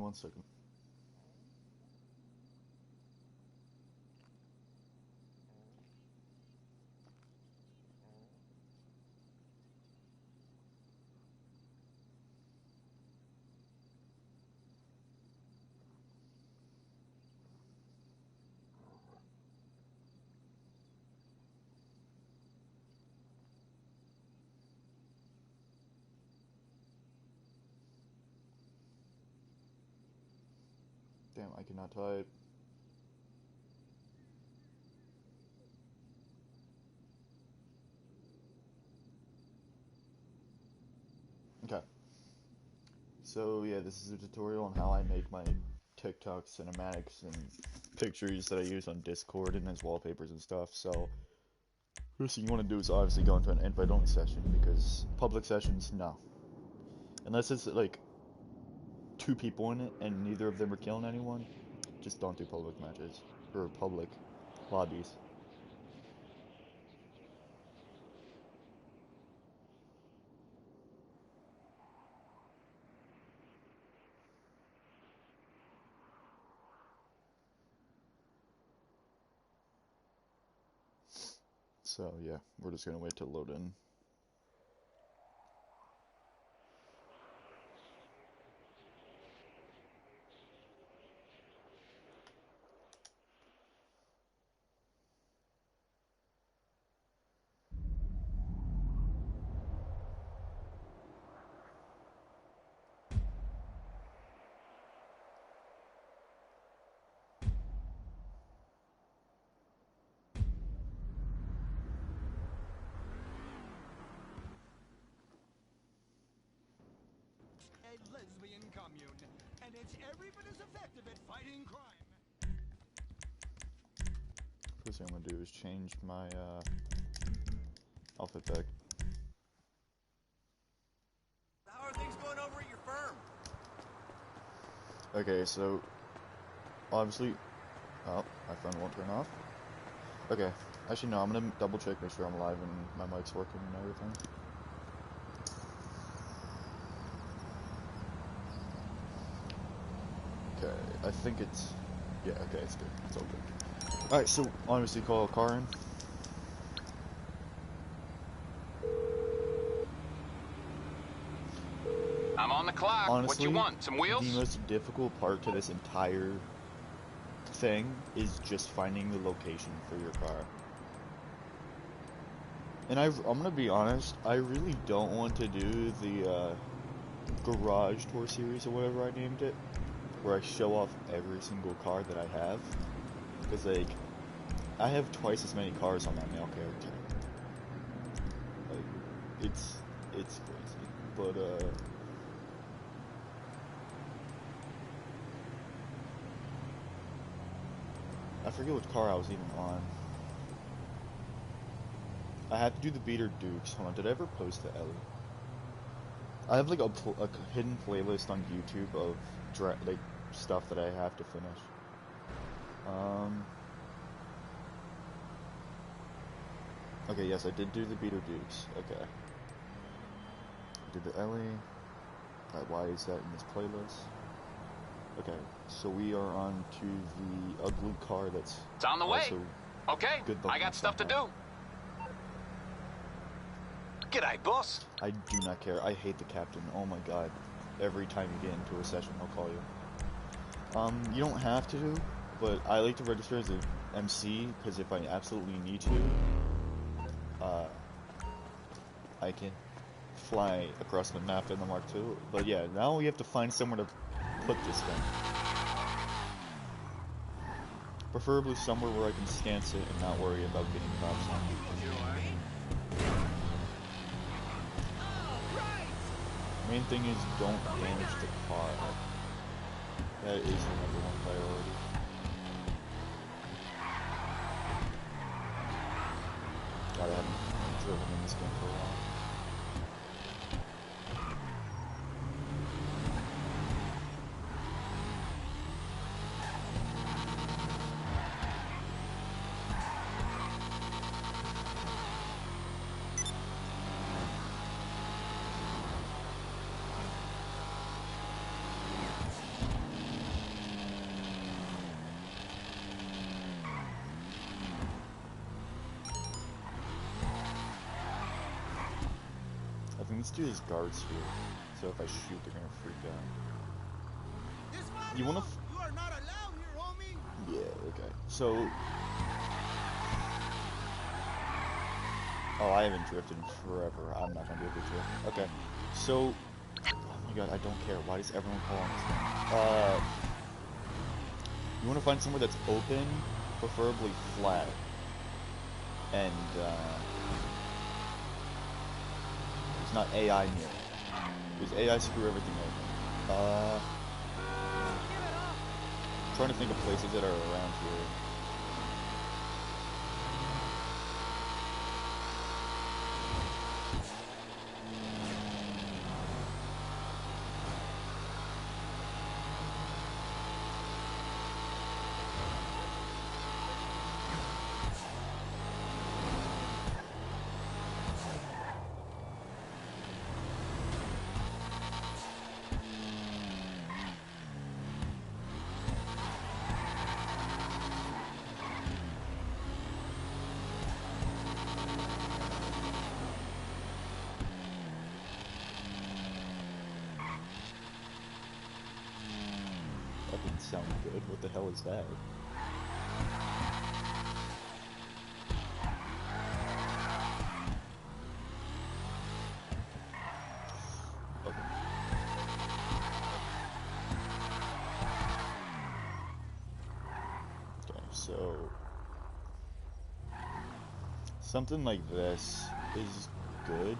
one second. Damn, I cannot type. Okay. So yeah, this is a tutorial on how I make my TikTok cinematics and pictures that I use on Discord and as wallpapers and stuff. So first thing you want to do is obviously go into an invite-only session, because public sessions, no. Unless it's like 2 people in it and neither of them are killing anyone, just don't do public matches or public lobbies. So yeah, we're just gonna wait to load in. A lesbian commune, and it's every bit as effective at fighting crime. First thing I'm gonna do is change my outfit back. How are things going over at your firm? Okay, so obviously, oh, my phone won't turn off. Okay, actually no, I'm gonna double check, make sure I'm live and my mic's working and everything. Okay, I think it's, yeah, okay, it's good, it's all good. Alright, so obviously call a car in. I'm on the clock. Honestly, what you want? Some wheels? the most difficult part to this entire thing is just finding the location for your car. And I'm gonna be honest, I really don't want to do the garage tour series or whatever I named it, where I show off every single car that I have, because like I have twice as many cars on that male character. Like it's crazy, but I forget which car I was even on. I have to do the Beater Dukes. Hold on, did I ever post to Ellie? I have like a hidden playlist on YouTube of like stuff that I have to finish. Okay, yes, I did do the Beater Dukes. Okay. I did the Ellie. Why is that in this playlist? Okay, so we are on to the ugly car that's It's on the way. Okay, good I got stuff to do. G'day, boss. I do not care. I hate the captain. Oh my god. Every time you get into a session, he'll call you. You don't have to, but I like to register as an MC, because if I absolutely need to, I can fly across the map in the Mark II. But yeah, now we have to find somewhere to put this thing. Preferably somewhere where I can stance it and not worry about getting cops on me. Main thing is don't damage the car. That is the #1 priority. God, I haven't driven in this game for a while. think let's do this guard sphere. So if I shoot, they're gonna freak out. You wanna? You are not allowed here, homie. Yeah. Okay. So. Oh, I haven't drifted in forever. I'm not gonna be able to drift. Okay. So. Oh my god, I don't care. Why does everyone call on this thing? You wanna find somewhere that's open, preferably flat, and there's not AI near. Because AI screw everything over. I'm trying to think of places that are around here. That didn't sound good. What the hell is that? Okay. Okay, so something like this is good.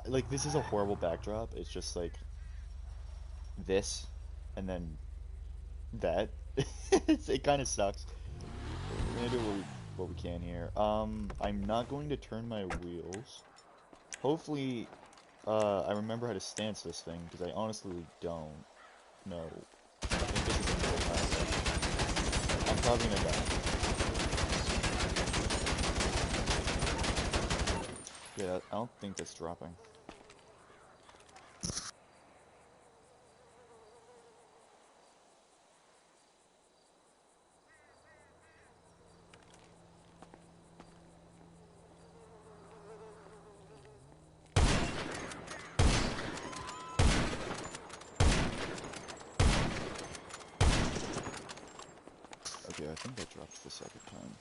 Like this is a horrible backdrop. It's just like this, and then that. It kind of sucks. We're gonna do what we can here. I'm not going to turn my wheels. Hopefully, I remember how to stance this thing, because I honestly don't know. I think this is a middle pass. I'm probably gonna die. Yeah, I don't think that's dropping. Okay, I think that dropped the second time.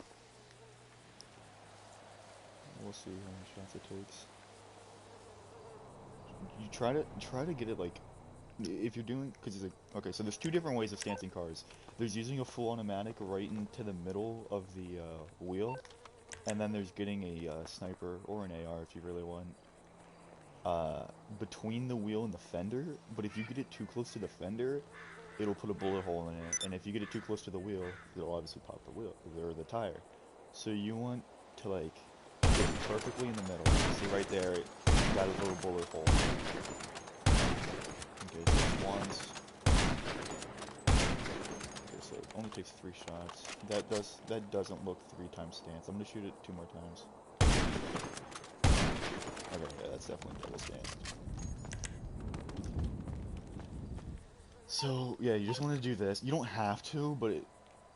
We'll see how many shots it takes. You try to get it like, if you're doing, because it's like, okay, so there's two different ways of stancing cars. There's using a full automatic right into the middle of the wheel, and then there's getting a sniper or an AR if you really want between the wheel and the fender. But if you get it too close to the fender, it'll put a bullet hole in it, and if you get it too close to the wheel, it'll obviously pop the wheel or the tire. So you want to like get it perfectly in the middle. See right there, it got a little bullet hole. Okay, so once. Okay, so it only takes 3 shots. That doesn't look 3 times stance. I'm gonna shoot it 2 more times. Okay, yeah, that's definitely double stance. So yeah, you just want to do this. You don't have to, but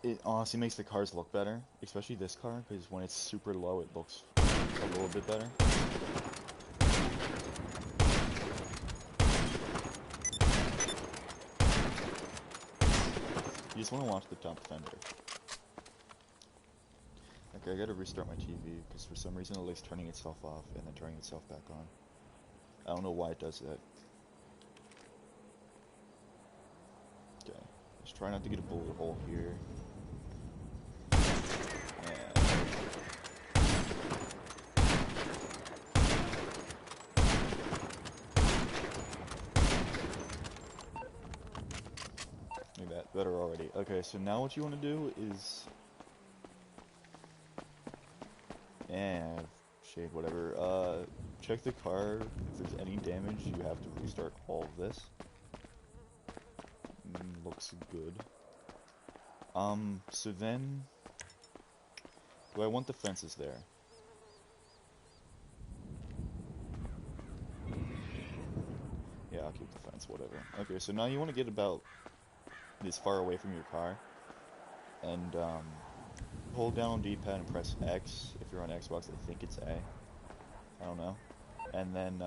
it honestly makes the cars look better, especially this car, because when it's super low, it looks a little bit better. You just want to watch the top fender. Okay, I gotta restart my TV, because for some reason it likes turning itself off and then turning itself back on. I don't know why it does that. Okay, just try not to get a bullet hole here. And maybe that better already. Okay, so now what you want to do is, and shade whatever. Check the car. If there's any damage, you have to restart all of this. Looks good. So then, do I want the fences there? Yeah, I'll keep the fence, whatever. Okay, so now you want to get about this far away from your car, and hold down on D-pad and press X. If you're on Xbox, I think it's A. I don't know. and then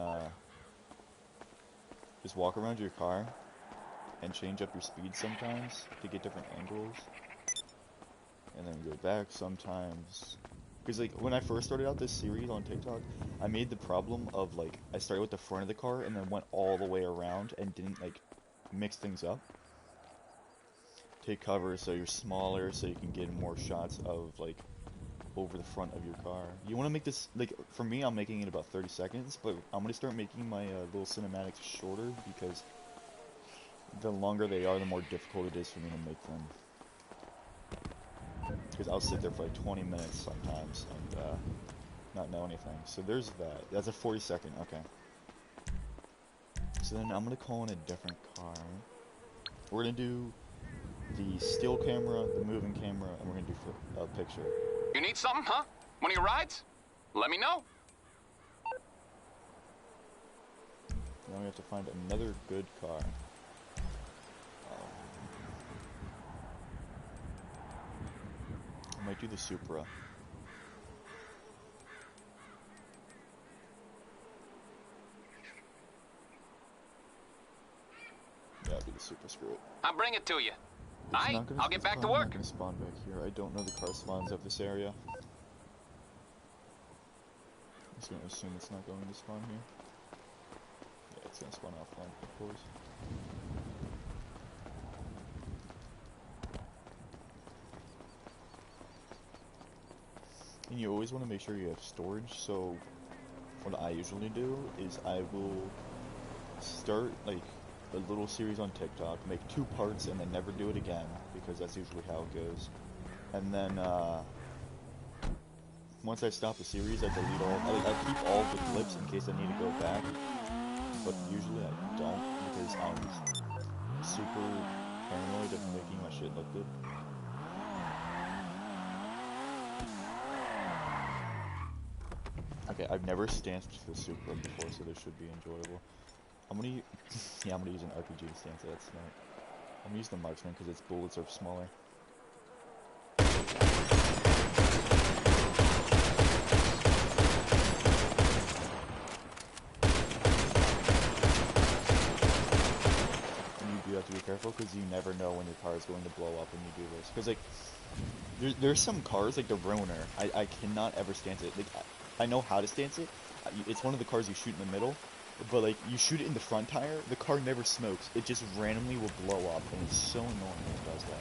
just walk around your car and change up your speed sometimes to get different angles, and then go back sometimes. Because like when I first started out this series on TikTok, I made the problem of like I started with the front of the car and then went all the way around and didn't like mix things up. Take cover so you're smaller so you can get more shots of like over the front of your car. You want to make this, like, for me, I'm making it about 30 seconds, but I'm going to start making my little cinematics shorter because the longer they are, the more difficult it is for me to make them. Because I'll sit there for like 20 minutes sometimes and not know anything. So there's that. That's a 40-second, okay. So then I'm going to call in a different car. We're going to do the still camera, the moving camera, and we're going to do a picture. You need something, huh? One of your rides? Let me know. Now we have to find another good car. I might do the Supra. Yeah, I'll do the Supra, screw it. I'll bring it to you. It's Aight, I'll get back to not work. gonna spawn back here. I don't know the car spawns of this area. I'm just gonna assume it's not going to spawn here. Yeah, it's gonna spawn offline, of course. And you always want to make sure you have storage, so what I usually do is I will start like a little series on TikTok, make 2 parts, and then never do it again, because that's usually how it goes. And then once I stop the series, I delete all, I keep all the clips in case I need to go back, but usually I don't, because I'm super paranoid of making my shit look good. Okay, I've never stanced the Supra before, so this should be enjoyable. I'm gonna yeah, I'm gonna use an RPG to stance it, that's smart. I'm gonna use the Marksman because its bullets are smaller. And you do have to be careful because you never know when your car is going to blow up when you do this. Because like, there's some cars, like the Roner, I cannot ever stance it. Like, I know how to stance it. It's one of the cars you shoot in the middle. But like, you shoot it in the front tire, the car never smokes. It just randomly will blow up, and it's so annoying when it does that.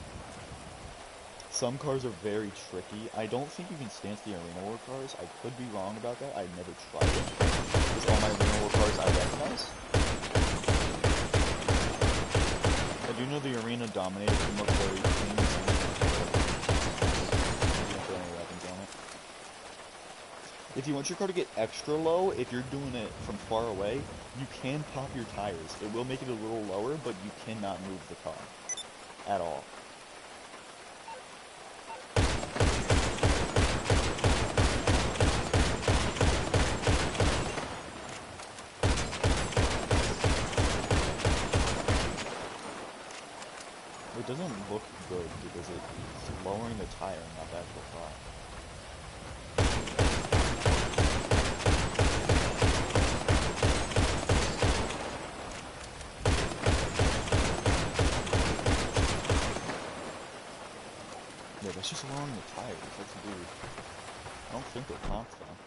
Some cars are very tricky. I don't think you can stance the Arena War cars. I could be wrong about that. I never tried it. Because all my Arena War cars I recognize. I do know the Arena Dominator can look very clean. If you want your car to get extra low, if you're doing it from far away, you can pop your tires. It will make it a little lower, but you cannot move the car at all. It doesn't look good because it's lowering the tire, not the actual car. It's just lowering the tires, that's weird. I don't think they're popped though.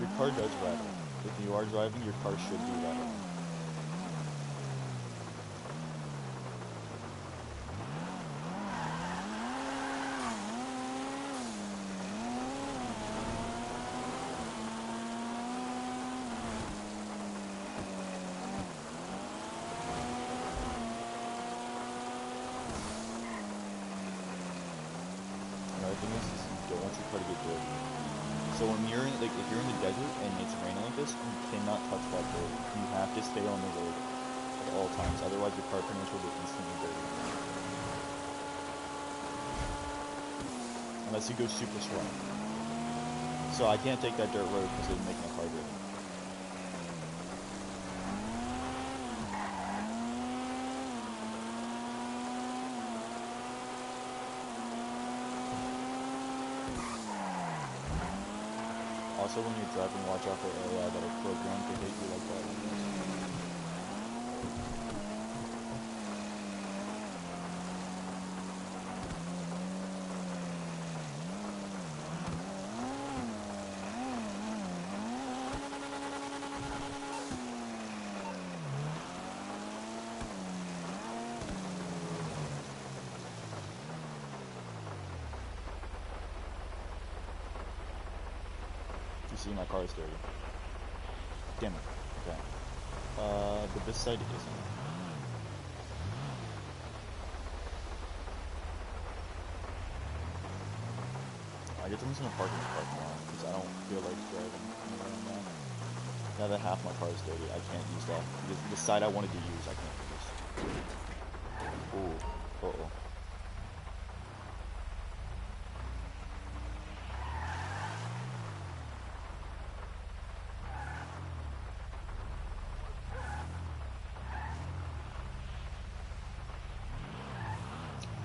Your car does rattle. If you are driving, your car should be rattling. Don't want your car to get dirty. So when you're in, like, if you're in the desert and it's raining like this, you cannot touch that dirt. You have to stay on the road at all times, otherwise your car pretty much will get instantly dirty. Unless you go super slow. So I can't take that dirt road because it'll make my car dirty. Also, when you're driving, watch out for AI that are programmed to hit you like that. You see, my car is dirty. Damn it. Okay. But this side isn't. I get them in a parking lot because I don't feel like driving anywhere on that. Now that half my car is dirty, I can't use that. Because the side I wanted to use, I can't use. Ooh. Uh-oh.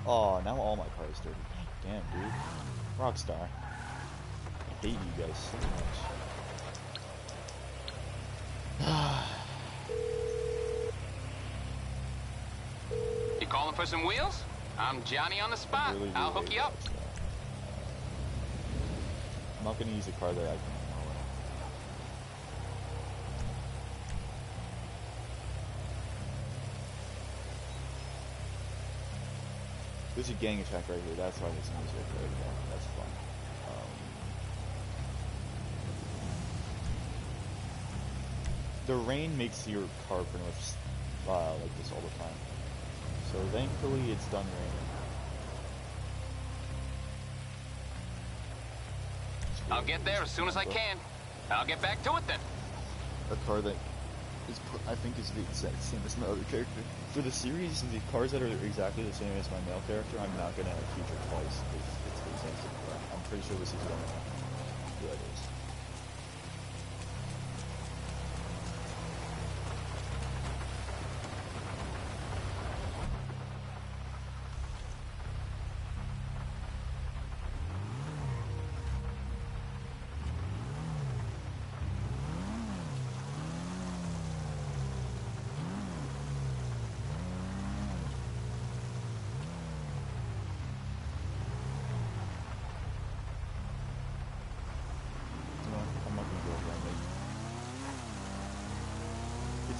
Oh, now all my car is dirty. Damn, dude. Rockstar. I hate you guys so much. You calling for some wheels? I'm Johnny on the spot. Really I'll hook you up. I'm not gonna use a car that I can know. There's a gang attack right here. That's why there's music right there. That's fun. The rain makes your car pretty much like this all the time. So thankfully it's done raining. I'll get there as soon as I can. I'll get back to it then. A car that is, I think, is the exact same as my other character. For the series, the cars that are exactly the same as my male character, I'm not gonna feature twice because it's the exact same car. I'm pretty sure this is one of them. Yeah, it is.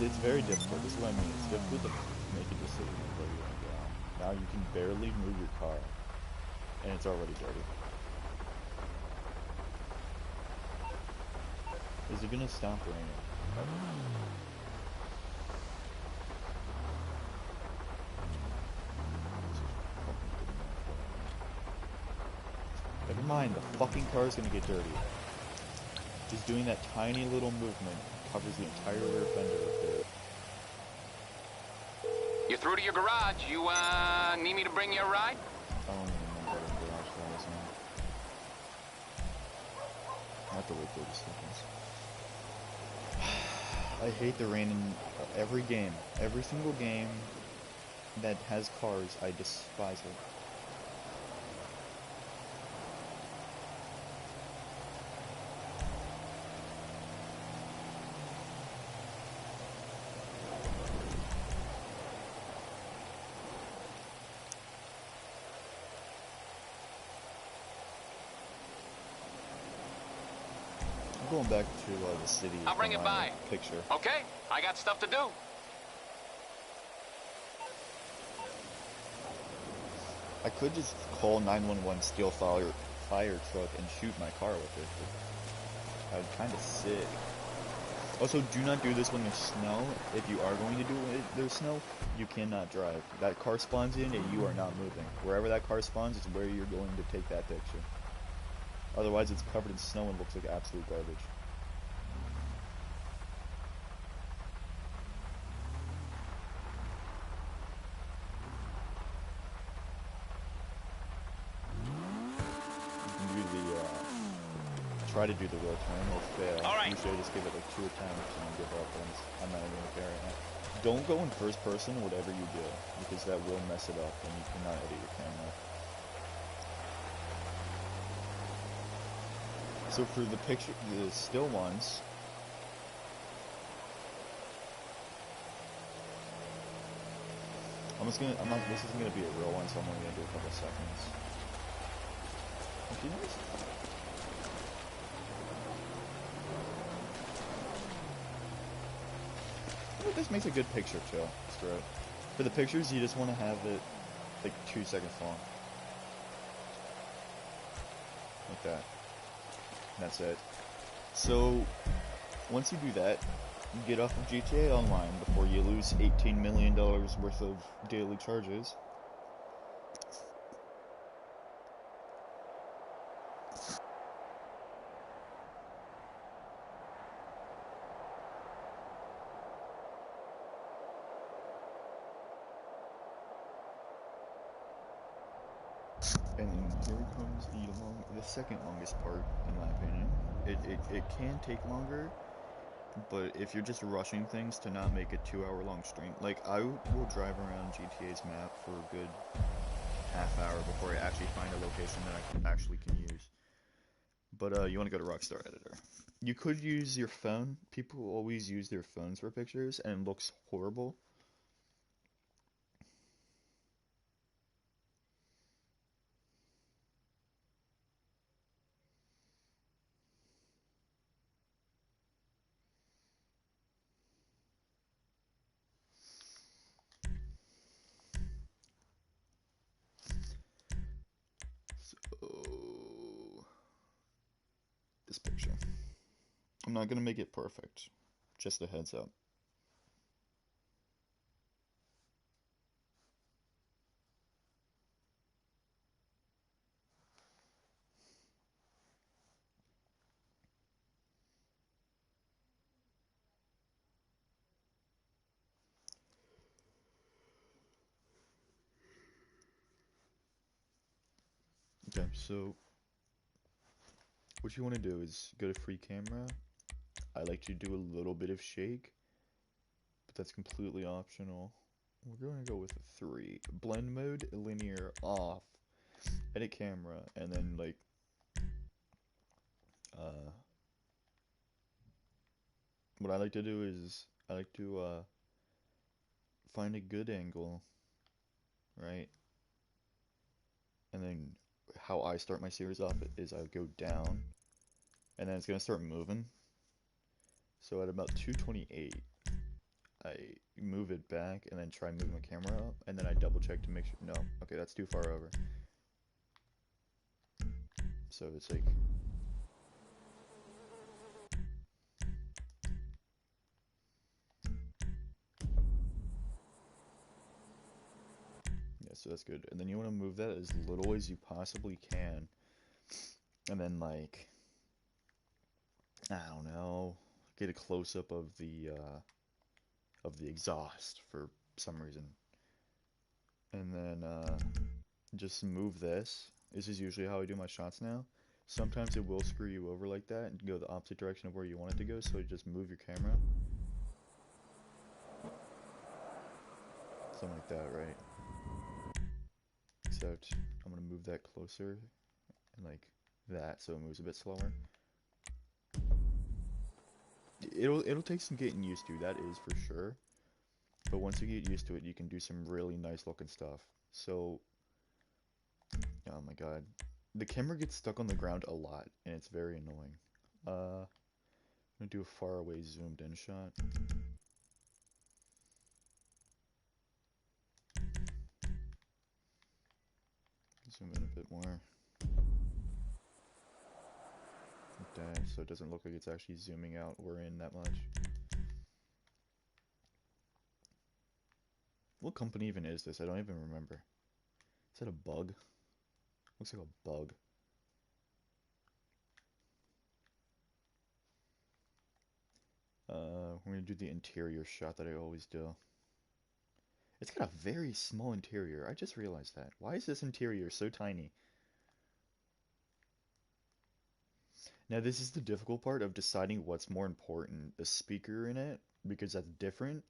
It's very difficult. This is what I mean. It's difficult to make a decision of where you want to go. Now you can barely move your car, and it's already dirty. Is it gonna stop raining? Never mind. The fucking car is gonna get dirty. Just doing that tiny little movement covers the entire rear fender of dirt. You're through to your garage. You, need me to bring you a ride? I don't even remember what the garage was now. I have to wait 30 seconds. I hate the rain in every game. Every single game that has cars, I despise it. Going back to the city. I'll bring it by. Picture. Okay, I got stuff to do. I could just call 911, steal fire truck, and shoot my car with it. That would kind of sick. Also, do not do this when there's snow. If you are going to do it, there's snow, you cannot drive. That car spawns in, and you are not moving. Wherever that car spawns is where you're going to take that picture. Otherwise, it's covered in snow and looks like absolute garbage. You can do the, try to do the real turn, will fail. All right. Usually I just give it like 2 attempts and give up once. I'm not even gonna care right now. Don't go in first person, whatever you do, because that will mess it up and you cannot edit your camera. So for the picture, the still ones, I'm not, this isn't gonna be a real one, so I'm only gonna do a couple seconds. Okay, nice. Oh, this makes a good picture too. Screw it. For the pictures, you just want to have it like 2 seconds long. Like that. And that's it. So, once you do that, you get off of GTA Online before you lose $18 million worth of daily charges. And here comes the second longest part, in my opinion. It can take longer, but if you're just rushing things to not make a 2 hour long stream, like I will drive around GTA's map for a good half hour before I actually find a location that I actually can use. But you want to go to Rockstar Editor. You could use your phone. People always use their phones for pictures, and it looks horrible. So, this picture. I'm not gonna make it perfect. Just a heads up. Okay, so what you want to do is go to free camera. I like to do a little bit of shake, but that's completely optional. We're going to go with a 3. Blend mode, linear, off. Edit camera, and then like, uh, what I like to do is I like to find a good angle, right? And then how I start my series off is I go down, and then it's gonna start moving. So at about 228, I move it back and then try moving my camera up, and then I double check to make sure. No, okay, that's too far over. So it's like, yeah, so that's good. And then you want to move that as little as you possibly can, and then like, I don't know, get a close up of the exhaust for some reason, and then just move this. This is usually how I do my shots now. Sometimes it will screw you over like that and go the opposite direction of where you want it to go, so you just move your camera. Something like that, right? Except I'm gonna move that closer and like that so it moves a bit slower. It'll take some getting used to, that is for sure. But once you get used to it, you can do some really nice looking stuff. So, oh my god. The camera gets stuck on the ground a lot, and it's very annoying. I'm gonna do a far away zoomed in shot. Zoom in a bit more. Like that, so it doesn't look like it's actually zooming out or in that much. What company even is this? I don't even remember. Is that a bug? Looks like a bug. We're gonna do the interior shot that I always do. It's got a very small interior. I just realized that. Why is this interior so tiny? Now, this is the difficult part of deciding what's more important, the speaker in it, because that's different,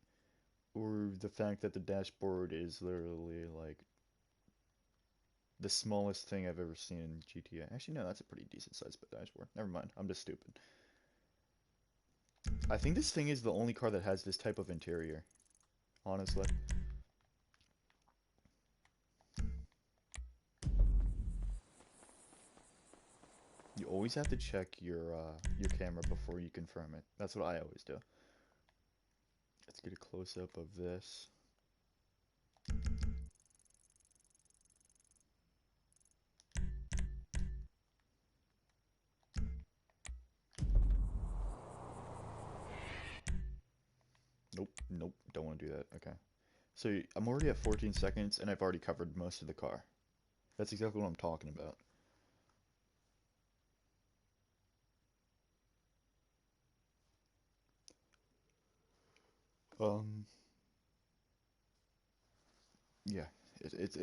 or the fact that the dashboard is literally like the smallest thing I've ever seen in GTA. Actually, no, that's a pretty decent sized dashboard. Never mind, I'm just stupid. I think this thing is the only car that has this type of interior, honestly. You always have to check your camera before you confirm it. That's what I always do. Let's get a close up of this. Nope, nope, don't want to do that. Okay. So I'm already at 14 seconds and I've already covered most of the car. That's exactly what I'm talking about. Um, yeah, it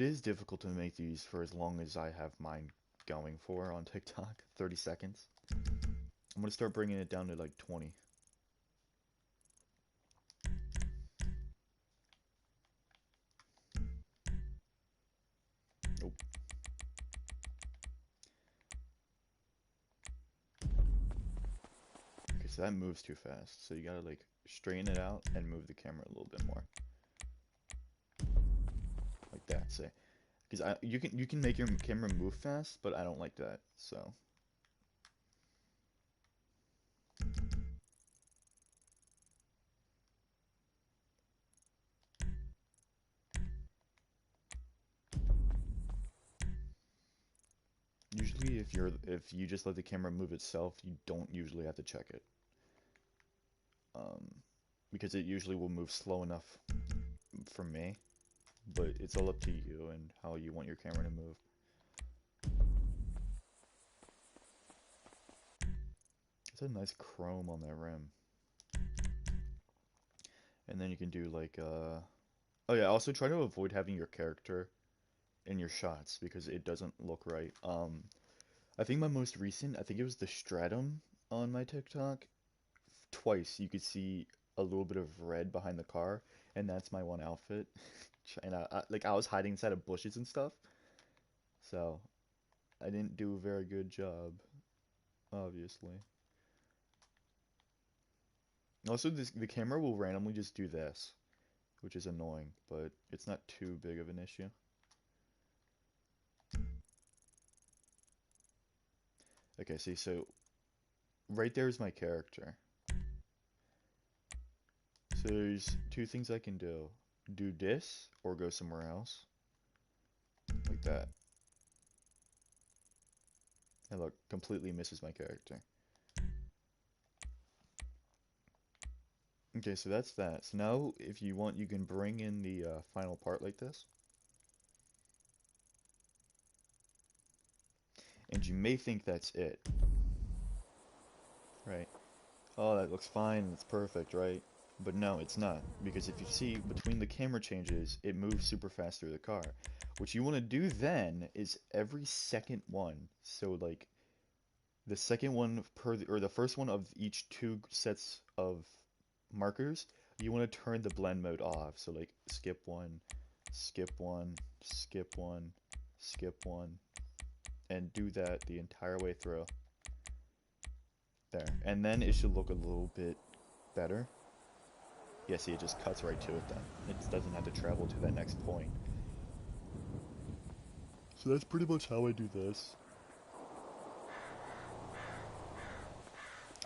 is difficult to make these for as long as I have mine going for on TikTok. 30 seconds. I'm gonna start bringing it down to like 20. Nope. Okay, so that moves too fast. So you gotta like straighten it out and move the camera a little bit more. Like that, say. Because you can make your camera move fast, but I don't like that. So usually if you just let the camera move itself, you don't usually have to check it. Um, because it usually will move slow enough for me, but it's all up to you and how you want your camera to move. It's a nice chrome on that rim. And then you can do like oh yeah, also try to avoid having your character in your shots because it doesn't look right. I think my most recent, I think it was the stratum on my TikTok. Twice you could see a little bit of red behind the car, and that's my one outfit. And like I was hiding inside of bushes and stuff, so I didn't do a very good job, obviously. Also, the camera will randomly just do this, which is annoying, but it's not too big of an issue. Okay, see, so right there is my character. So there's two things I can do. Do this or go somewhere else. Like that. And look, completely misses my character. Okay, so that's that. So now, if you want, you can bring in the final part like this. And you may think that's it, right? Oh, that looks fine, it's perfect, right? But no, it's not. Because if you see, between the camera changes, it moves super fast through the car. What you want to do then is every second one, so like the second one or the first one of each two sets of markers, you want to turn the blend mode off. So like skip one, skip one, skip one, skip one, and do that the entire way through. There. And then it should look a little bit better. Yeah, see, it just cuts right to it then. It just doesn't have to travel to that next point. So that's pretty much how I do this.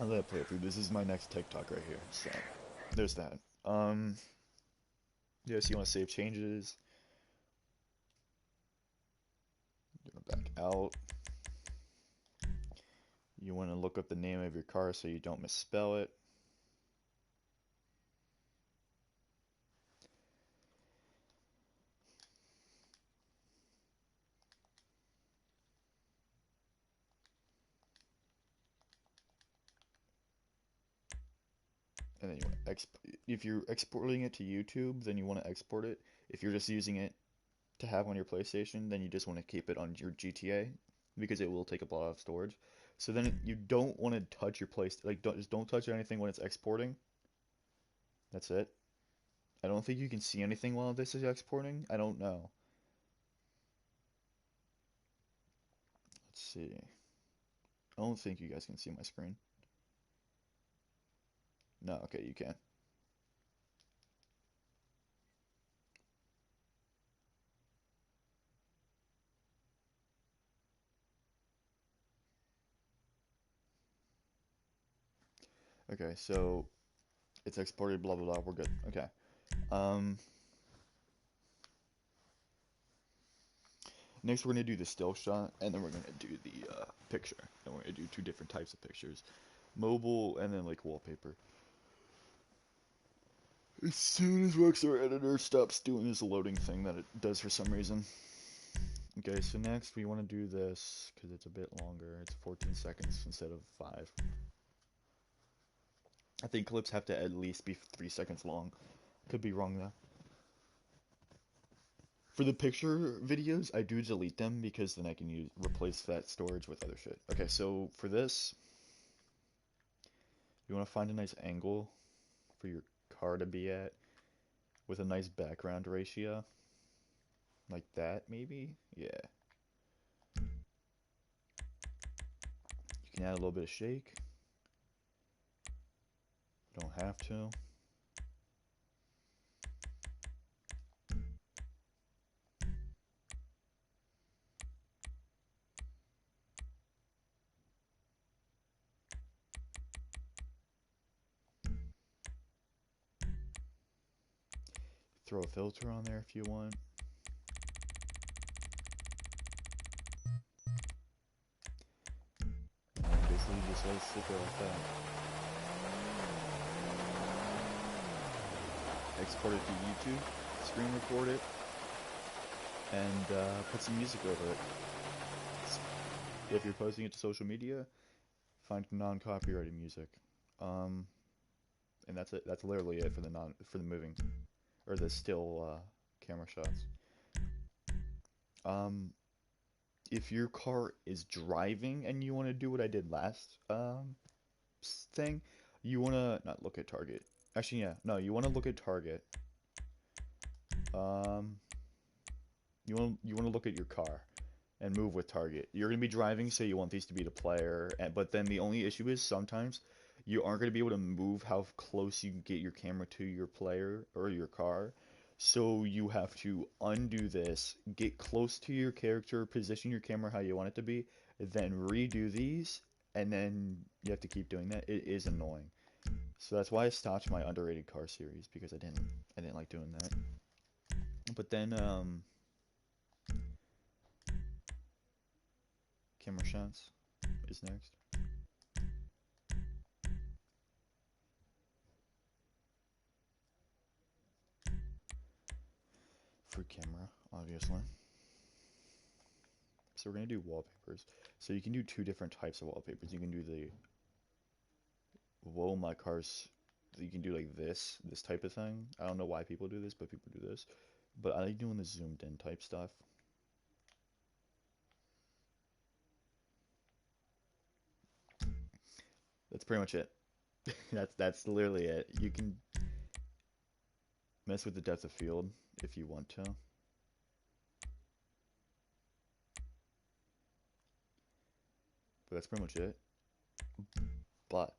I'll let it play through. This is my next TikTok right here. So there's that. Yes, you want to save changes. Go back out. You want to look up the name of your car so you don't misspell it. And then you want to if you're exporting it to YouTube, then you want to export it. If you're just using it to have on your PlayStation, then you just want to keep it on your GTA because it will take up a lot of storage. So then you don't want to touch your place, like don't touch anything when it's exporting. That's it. I don't think you can see anything while this is exporting. I don't know. Let's see. I don't think you guys can see my screen. No, okay, you can. Okay, so it's exported, blah blah blah, we're good. Okay. Um, Next we're gonna do the still shot, and then we're gonna do the picture. And we're gonna do two different types of pictures. Mobile and then like wallpaper. As soon as Rockstar Editor stops doing this loading thing that it does for some reason. Okay, so next we want to do this, because it's a bit longer. It's 14 seconds instead of 5. I think clips have to at least be 3 seconds long. Could be wrong though. For the picture videos, I do delete them because then I can replace that storage with other shit. Okay, so for this, you want to find a nice angle for your car to be at with a nice background ratio. Like that, maybe? Yeah. You can add a little bit of shake. You don't have to. Throw a filter on there if you want. And basically just let it sit there like that. Export it to YouTube, screen record it, and put some music over it. If you're posting it to social media, find non-copyrighted music. And that's it. That's literally it for the moving or the still camera shots. Um, if your car is driving and you want to do what I did last thing, you want to not look at target. Actually, yeah, no, you want to look at target. Um, you want to look at your car and move with target. You're gonna be driving, so you want these to be the player, but then the only issue is sometimes you aren't gonna be able to move how close you can get your camera to your player or your car. So you have to undo this, get close to your character, position your camera how you want it to be, then redo these, and then you have to keep doing that. It is annoying. So that's why I stopped my underrated car series because I didn't like doing that. But then camera shots is next. For camera, obviously. So we're gonna do wallpapers. So you can do two different types of wallpapers. You can do the whoa my car's. You can do like this type of thing. I don't know why people do this, but people do this. But I like doing the zoomed in type stuff. That's pretty much it. That's literally it. You can mess with the depth of field if you want to. But that's pretty much it. But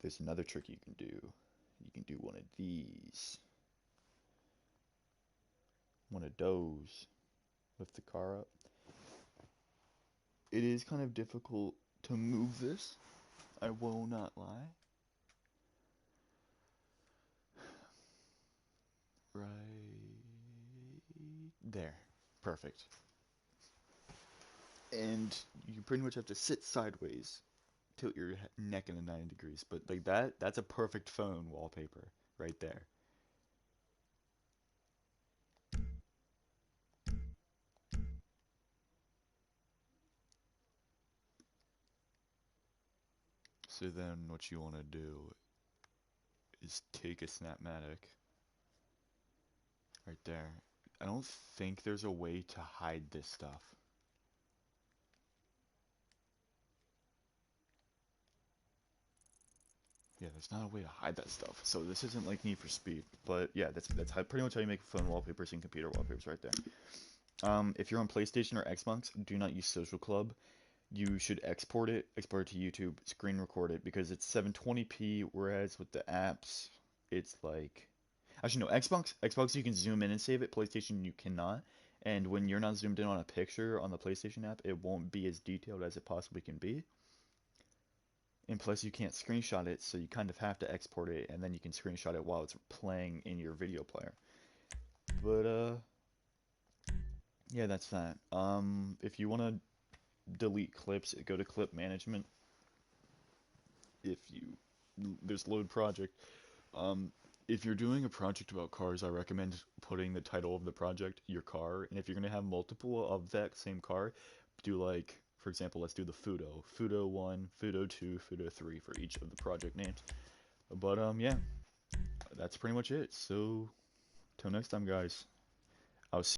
there's another trick you can do. You can do one of these. One of those. Lift the car up. It is kind of difficult to move this. I will not lie. Right there. Perfect. And you pretty much have to sit sideways, tilt your neck in a 90 degrees. But like that's a perfect phone wallpaper right there. So then what you want to do is take a Snapmatic right there. I don't think there's a way to hide this stuff. Yeah, there's not a way to hide that stuff. So this isn't like Need for Speed, but yeah, that's pretty much how you make phone wallpapers and computer wallpapers right there. If you're on PlayStation or Xbox, do not use Social Club. You should export it to YouTube, screen record it because it's 720p, whereas with the apps, it's like actually no, Xbox you can zoom in and save it, PlayStation you cannot. And when you're not zoomed in on a picture on the PlayStation app, it won't be as detailed as it possibly can be. And plus you can't screenshot it, so you kind of have to export it and then you can screenshot it while it's playing in your video player. But yeah, that's that. If you want to delete clips, go to clip management. If you there's load project. Um, if you're doing a project about cars, I recommend putting the title of the project your car. And if you're gonna have multiple of that same car, do like, for example, let's do the Fudo 1, Fudo 2, Fudo 3 for each of the project names. But yeah, that's pretty much it. So till next time, guys. I'll see